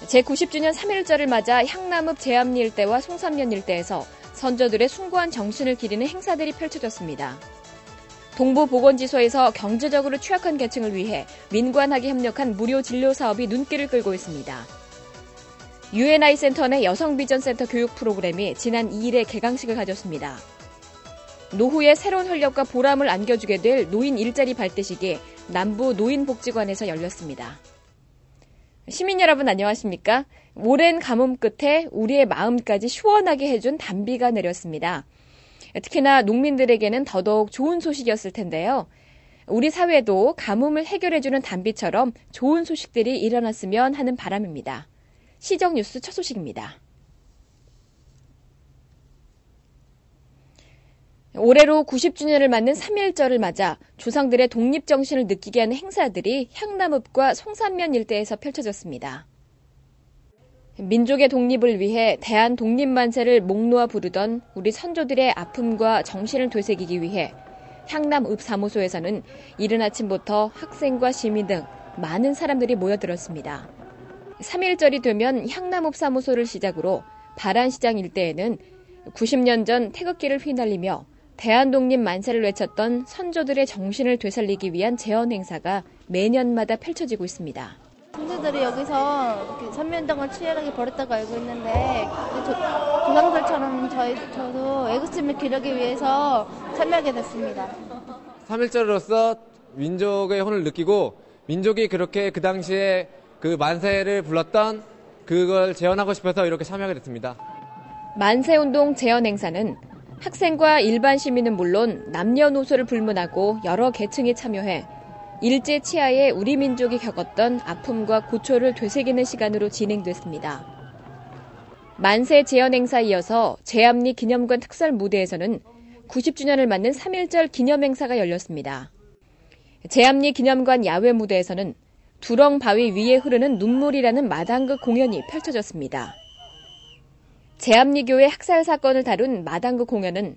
제90주년 3.1절을 맞아 향남읍 제암리 일대와 송산면 일대에서 선조들의 숭고한 정신을 기리는 행사들이 펼쳐졌습니다. 동부보건지소에서 경제적으로 취약한 계층을 위해 민관학이 협력한 무료 진료 사업이 눈길을 끌고 있습니다. UNI 센터 내 여성비전센터 교육 프로그램이 지난 2일에 개강식을 가졌습니다. 노후에 새로운 활력과 보람을 안겨주게 될 노인 일자리 발대식이 남부 노인복지관에서 열렸습니다. 시민 여러분 안녕하십니까? 오랜 가뭄 끝에 우리의 마음까지 시원하게 해준 단비가 내렸습니다. 특히나 농민들에게는 더더욱 좋은 소식이었을 텐데요. 우리 사회도 가뭄을 해결해주는 단비처럼 좋은 소식들이 일어났으면 하는 바람입니다. 시정뉴스 첫 소식입니다. 올해로 90주년을 맞는 3.1절을 맞아 조상들의 독립정신을 느끼게 하는 행사들이 향남읍과 송산면 일대에서 펼쳐졌습니다. 민족의 독립을 위해 대한독립만세를 목 놓아 부르던 우리 선조들의 아픔과 정신을 되새기기 위해 향남읍 사무소에서는 이른 아침부터 학생과 시민 등 많은 사람들이 모여들었습니다. 3.1절이 되면 향남읍 사무소를 시작으로 바란시장 일대에는 90년 전 태극기를 휘날리며 대한독립 만세를 외쳤던 선조들의 정신을 되살리기 위한 제언 행사가 매년마다 펼쳐지고 있습니다. 선조들이 여기서 선면동을 치열하게 벌였다고 알고 있는데 조상들처럼 저도 애국심을 기르기 위해서 참여하게 됐습니다. 3.1절로서 민족의 혼을 느끼고 민족이 그렇게 그 당시에 그 만세를 불렀던 그걸 재현하고 싶어서 이렇게 참여하게 됐습니다. 만세운동 재현 행사는 학생과 일반 시민은 물론 남녀노소를 불문하고 여러 계층이 참여해 일제 치하에 우리 민족이 겪었던 아픔과 고초를 되새기는 시간으로 진행됐습니다. 만세 재현 행사에 이어서 제암리 기념관 특설 무대에서는 90주년을 맞는 3.1절 기념 행사가 열렸습니다. 제암리 기념관 야외 무대에서는 두렁 바위 위에 흐르는 눈물이라는 마당극 공연이 펼쳐졌습니다. 제암리교회 학살 사건을 다룬 마당극 공연은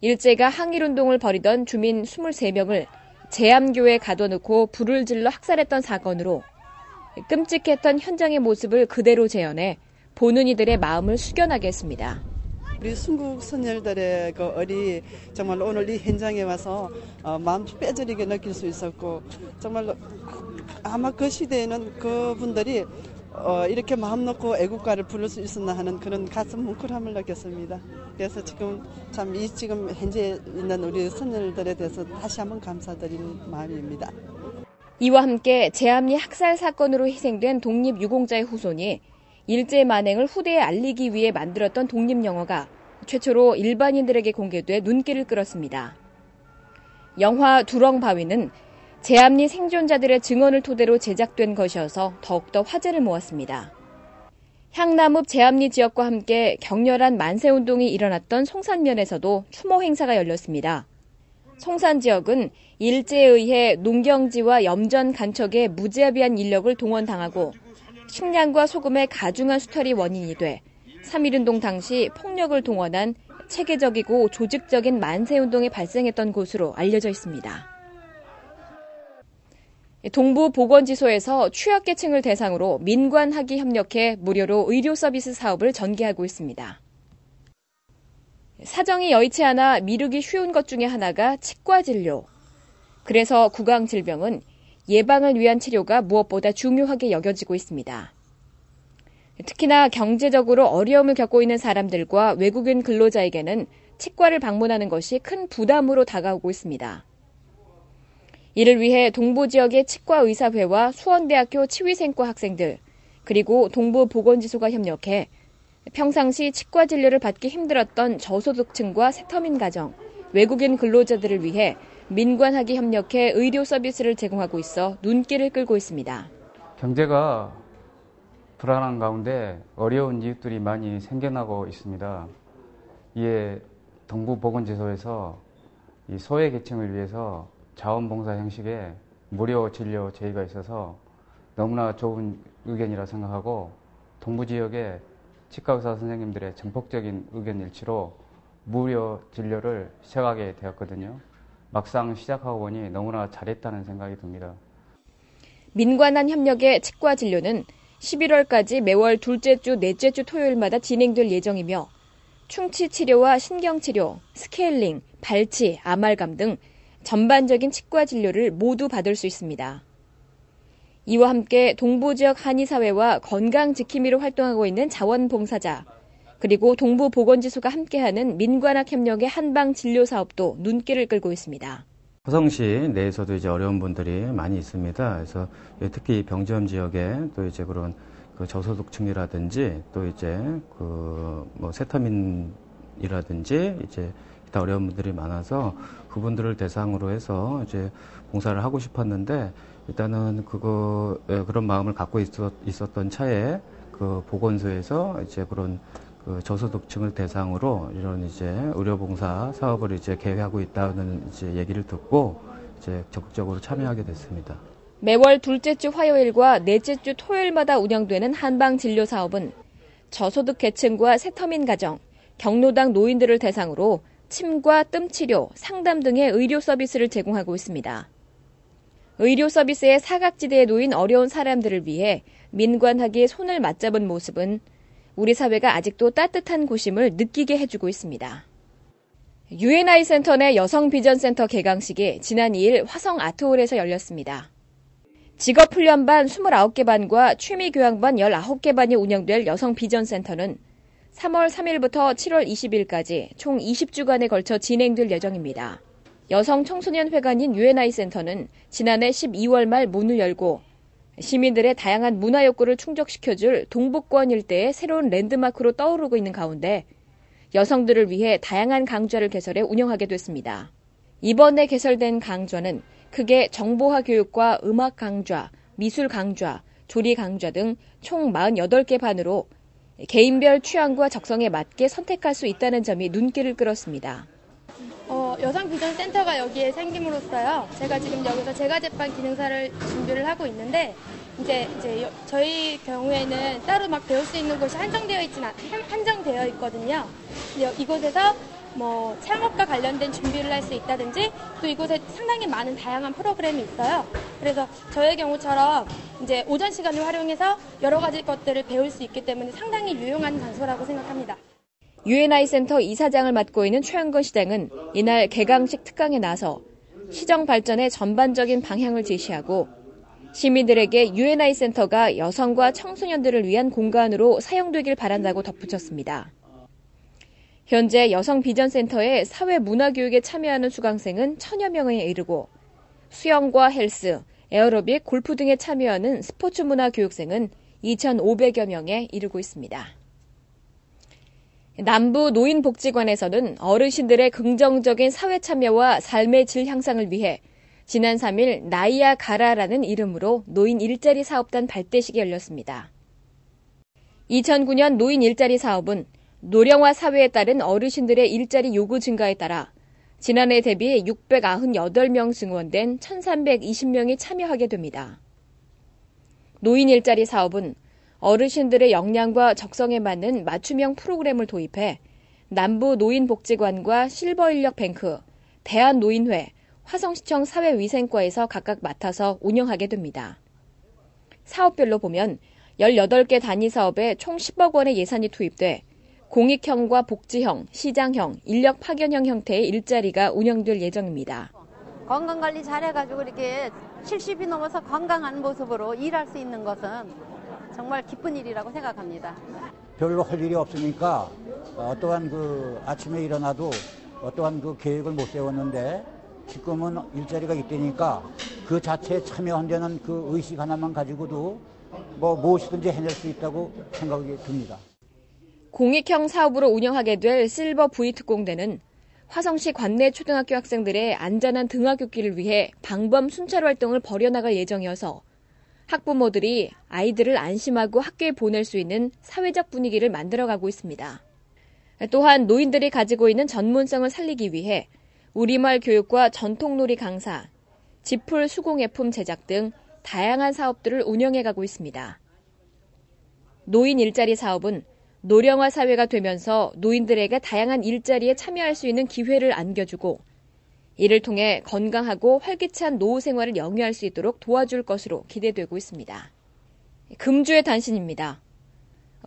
일제가 항일운동을 벌이던 주민 23명을 제암교에 가둬놓고 불을 질러 학살했던 사건으로 끔찍했던 현장의 모습을 그대로 재현해 보는 이들의 마음을 숙연하게 했습니다. 우리 순국 선열들의 그 얼이 정말 오늘 이 현장에 와서 마음 뼈저리게 느낄 수 있었고 정말로 아마 그 시대에는 그분들이 이렇게 마음 놓고 애국가를 부를 수 있었나 하는 그런 가슴 뭉클함을 느꼈습니다. 그래서 지금 지금 현재 있는 우리 선열들에 대해서 다시 한번 감사드리는 마음입니다. 이와 함께 제암리 학살 사건으로 희생된 독립유공자의 후손이 일제 만행을 후대에 알리기 위해 만들었던 독립영화가 최초로 일반인들에게 공개돼 눈길을 끌었습니다. 영화 두렁바위는 제암리 생존자들의 증언을 토대로 제작된 것이어서 더욱더 화제를 모았습니다. 향남읍 제암리 지역과 함께 격렬한 만세운동이 일어났던 송산면에서도 추모 행사가 열렸습니다. 송산 지역은 일제에 의해 농경지와 염전 간척에 무자비한 인력을 동원당하고 식량과 소금의 가중한 수탈이 원인이 돼 3.1운동 당시 폭력을 동원한 체계적이고 조직적인 만세운동이 발생했던 곳으로 알려져 있습니다. 동부보건지소에서 취약계층을 대상으로 민관학이 협력해 무료로 의료 서비스 사업을 전개하고 있습니다. 사정이 여의치 않아 미루기 쉬운 것 중에 하나가 치과 진료. 그래서 구강질병은 예방을 위한 치료가 무엇보다 중요하게 여겨지고 있습니다. 특히나 경제적으로 어려움을 겪고 있는 사람들과 외국인 근로자에게는 치과를 방문하는 것이 큰 부담으로 다가오고 있습니다. 이를 위해 동부지역의 치과의사회와 수원대학교 치위생과 학생들, 그리고 동부보건지소가 협력해 평상시 치과 진료를 받기 힘들었던 저소득층과 새터민 가정, 외국인 근로자들을 위해 민관학이 협력해 의료 서비스를 제공하고 있어 눈길을 끌고 있습니다. 경제가 불안한 가운데 어려운 이웃들이 많이 생겨나고 있습니다. 이에 동부보건지소에서 이 소외계층을 위해서 자원봉사 형식의 무료 진료 제의가 있어서 너무나 좋은 의견이라 생각하고 동부지역의 치과의사 선생님들의 전폭적인 의견 일치로 무료 진료를 시작하게 되었거든요. 막상 시작하고 보니 너무나 잘했다는 생각이 듭니다. 민관한 협력의 치과 진료는 11월까지 매월 둘째 주, 넷째 주 토요일마다 진행될 예정이며 충치 치료와 신경 치료, 스케일링, 발치, 아말감 등 전반적인 치과 진료를 모두 받을 수 있습니다. 이와 함께 동부지역 한의사회와 건강지킴이로 활동하고 있는 자원봉사자, 그리고 동부보건지소가 함께하는 민관학 협력의 한방진료 사업도 눈길을 끌고 있습니다. 화성시 내에서도 이제 어려운 분들이 많이 있습니다. 그래서 특히 병지험 지역에 또 이제 그런 그 저소득층이라든지 또 이제 그 뭐 세터민이라든지 이제 기타 어려운 분들이 많아서 그분들을 대상으로 해서 이제 봉사를 하고 싶었는데 일단은 그런 마음을 갖고 있었던 차에 그 보건소에서 이제 그런 그 저소득층을 대상으로 이런 이제 의료봉사 사업을 이제 계획하고 있다는 이제 얘기를 듣고 이제 적극적으로 참여하게 됐습니다. 매월 둘째 주 화요일과 넷째 주 토요일마다 운영되는 한방 진료 사업은 저소득 계층과 세터민 가정, 경로당 노인들을 대상으로 침과 뜸 치료, 상담 등의 의료 서비스를 제공하고 있습니다. 의료 서비스의 사각지대에 놓인 어려운 사람들을 위해 민관학이 손을 맞잡은 모습은 우리 사회가 아직도 따뜻한 곳임을 느끼게 해주고 있습니다. UNI 센터 내 여성비전센터 개강식이 지난 2일 화성 아트홀에서 열렸습니다. 직업훈련반 29개 반과 취미교양반 19개 반이 운영될 여성비전센터는 3월 3일부터 7월 20일까지 총 20주간에 걸쳐 진행될 예정입니다. 여성청소년회관인 UNI 센터는 지난해 12월 말 문을 열고 시민들의 다양한 문화 욕구를 충족시켜줄 동북권 일대의 새로운 랜드마크로 떠오르고 있는 가운데 여성들을 위해 다양한 강좌를 개설해 운영하게 됐습니다. 이번에 개설된 강좌는 크게 정보화 교육과 음악 강좌, 미술 강좌, 조리 강좌 등 총 48개 반으로 개인별 취향과 적성에 맞게 선택할 수 있다는 점이 눈길을 끌었습니다. 여성비전센터가 여기에 생김으로써요. 제가 지금 여기서 제과제빵 기능사를 준비를 하고 있는데 이제 저희 경우에는 따로 막 배울 수 있는 곳이 한정되어 있거든요. 이곳에서 뭐 창업과 관련된 준비를 할 수 있다든지 또 이곳에 상당히 많은 다양한 프로그램이 있어요. 그래서 저의 경우처럼 이제 오전 시간을 활용해서 여러 가지 것들을 배울 수 있기 때문에 상당히 유용한 장소라고 생각합니다. UNI 센터 이사장을 맡고 있는 최영건 시장은 이날 개강식 특강에 나서 시정 발전의 전반적인 방향을 제시하고 시민들에게 UNI 센터가 여성과 청소년들을 위한 공간으로 사용되길 바란다고 덧붙였습니다. 현재 여성비전센터의 사회문화교육에 참여하는 수강생은 1000여 명에 이르고 수영과 헬스, 에어로빅, 골프 등에 참여하는 스포츠문화 교육생은 2,500여 명에 이르고 있습니다. 남부 노인복지관에서는 어르신들의 긍정적인 사회 참여와 삶의 질 향상을 위해 지난 3일 나이야 가라라는 이름으로 노인 일자리 사업단 발대식이 열렸습니다. 2009년 노인 일자리 사업은 노령화 사회에 따른 어르신들의 일자리 요구 증가에 따라 지난해 대비 698명 증원된 1,320명이 참여하게 됩니다. 노인 일자리 사업은 어르신들의 역량과 적성에 맞는 맞춤형 프로그램을 도입해 남부 노인복지관과 실버인력뱅크, 대한노인회, 화성시청 사회위생과에서 각각 맡아서 운영하게 됩니다. 사업별로 보면 18개 단위 사업에 총 10억 원의 예산이 투입돼 공익형과 복지형, 시장형, 인력 파견형 형태의 일자리가 운영될 예정입니다. 건강관리 잘해가지고 이렇게 70이 넘어서 건강한 모습으로 일할 수 있는 것은 정말 기쁜 일이라고 생각합니다. 별로 할 일이 없으니까 또한 아침에 일어나도 또한 계획을 못 세웠는데 지금은 일자리가 있다니까 그 자체에 참여한다는 그 의식 하나만 가지고도 무엇이든지 해낼 수 있다고 생각이 듭니다. 공익형 사업으로 운영하게 될 실버 V 특공대는 화성시 관내 초등학교 학생들의 안전한 등하굣길을 위해 방범 순찰 활동을 벌여나갈 예정이어서 학부모들이 아이들을 안심하고 학교에 보낼 수 있는 사회적 분위기를 만들어가고 있습니다. 또한 노인들이 가지고 있는 전문성을 살리기 위해 우리말 교육과 전통놀이 강사, 지풀 수공예품 제작 등 다양한 사업들을 운영해가고 있습니다. 노인 일자리 사업은 노령화 사회가 되면서 노인들에게 다양한 일자리에 참여할 수 있는 기회를 안겨주고 이를 통해 건강하고 활기찬 노후 생활을 영위할 수 있도록 도와줄 것으로 기대되고 있습니다. 금주의 단신입니다.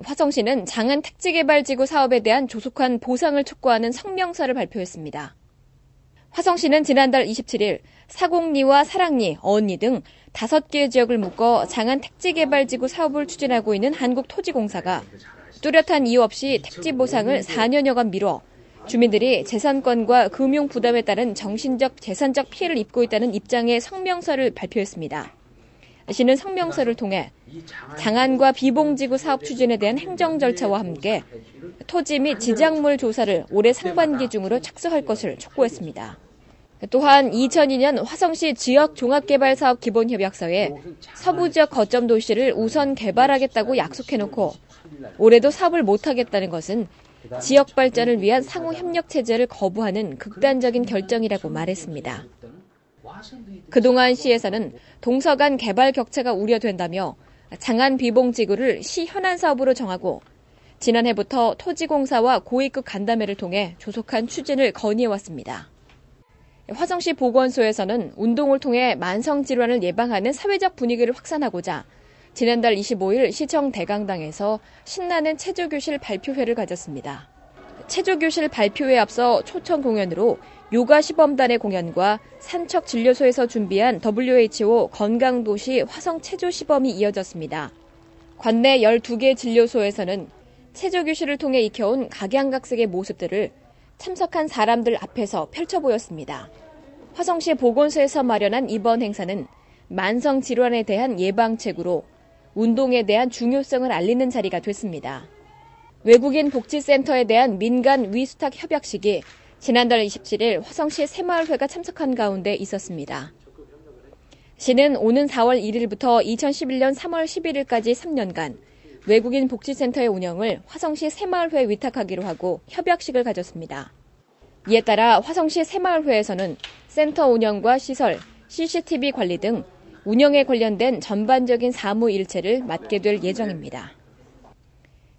화성시는 장안 택지개발지구 사업에 대한 조속한 보상을 촉구하는 성명서를 발표했습니다. 화성시는 지난달 27일 사곡리와 사랑리, 어언리 등 5개의 지역을 묶어 장안 택지개발지구 사업을 추진하고 있는 한국토지공사가 뚜렷한 이유 없이 택지 보상을 4년여간 미뤄 주민들이 재산권과 금융 부담에 따른 정신적, 재산적 피해를 입고 있다는 입장의 성명서를 발표했습니다. 시는 성명서를 통해 장안과 비봉지구 사업 추진에 대한 행정 절차와 함께 토지 및 지작물 조사를 올해 상반기 중으로 착수할 것을 촉구했습니다. 또한 2002년 화성시 지역종합개발사업 기본협약서에 서부지역 거점 도시를 우선 개발하겠다고 약속해놓고 올해도 사업을 못하겠다는 것은 지역 발전을 위한 상호 협력 체제를 거부하는 극단적인 결정이라고 말했습니다. 그동안 시에서는 동서 간 개발 격차가 우려된다며 장안 비봉지구를 시 현안 사업으로 정하고 지난해부터 토지공사와 고위급 간담회를 통해 조속한 추진을 건의해왔습니다. 화성시 보건소에서는 운동을 통해 만성질환을 예방하는 사회적 분위기를 확산하고자 지난달 25일 시청 대강당에서 신나는 체조교실 발표회를 가졌습니다. 체조교실 발표회에 앞서 초청 공연으로 요가 시범단의 공연과 산척진료소에서 준비한 WHO 건강도시 화성 체조 시범이 이어졌습니다. 관내 12개 진료소에서는 체조교실을 통해 익혀온 각양각색의 모습들을 참석한 사람들 앞에서 펼쳐 보였습니다. 화성시 보건소에서 마련한 이번 행사는 만성질환에 대한 예방책으로 운동에 대한 중요성을 알리는 자리가 됐습니다. 외국인 복지센터에 대한 민간 위수탁 협약식이 지난달 27일 화성시 새마을회가 참석한 가운데 있었습니다. 시는 오는 4월 1일부터 2011년 3월 11일까지 3년간 외국인 복지센터의 운영을 화성시 새마을회에 위탁하기로 하고 협약식을 가졌습니다. 이에 따라 화성시 새마을회에서는 센터 운영과 시설, CCTV 관리 등 운영에 관련된 전반적인 사무 일체를 맡게 될 예정입니다.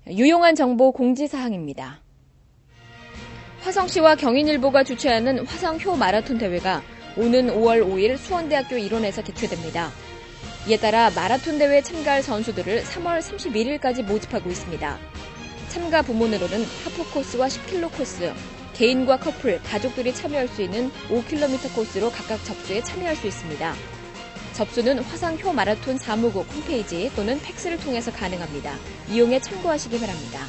유용한 정보 공지사항입니다. 화성시와 경인일보가 주최하는 화성효 마라톤 대회가 오는 5월 5일 수원대학교 일원에서 개최됩니다. 이에 따라 마라톤 대회에 참가할 선수들을 3월 31일까지 모집하고 있습니다. 참가 부문으로는 하프 코스와 10km 코스, 개인과 커플, 가족들이 참여할 수 있는 5km 코스로 각각 접수에 참여할 수 있습니다. 접수는 화성효 마라톤 사무국 홈페이지 또는 팩스를 통해서 가능합니다. 이용에 참고하시기 바랍니다.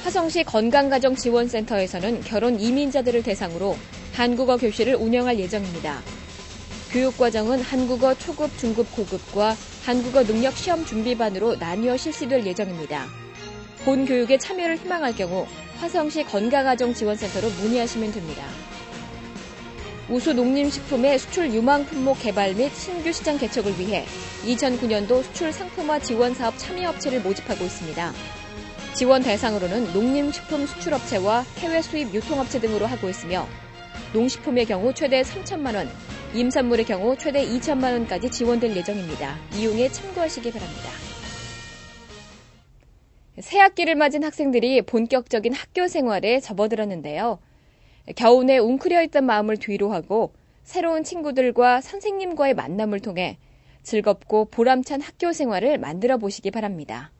화성시 건강가정지원센터에서는 결혼 이민자들을 대상으로 한국어 교실을 운영할 예정입니다. 교육과정은 한국어 초급, 중급, 고급과 한국어 능력 시험 준비반으로 나뉘어 실시될 예정입니다. 본 교육에 참여를 희망할 경우 화성시 건강가정지원센터로 문의하시면 됩니다. 우수 농림식품의 수출 유망 품목 개발 및 신규 시장 개척을 위해 2009년도 수출 상품화 지원 사업 참여업체를 모집하고 있습니다. 지원 대상으로는 농림식품 수출업체와 해외 수입 유통업체 등으로 하고 있으며 농식품의 경우 최대 3천만 원, 임산물의 경우 최대 2천만 원까지 지원될 예정입니다. 이용에 참고하시기 바랍니다. 새학기를 맞은 학생들이 본격적인 학교 생활에 접어들었는데요. 겨우내 웅크려 있던 마음을 뒤로하고 새로운 친구들과 선생님과의 만남을 통해 즐겁고 보람찬 학교 생활을 만들어 보시기 바랍니다.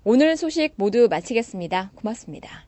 오늘 소식 모두 마치겠습니다. 고맙습니다.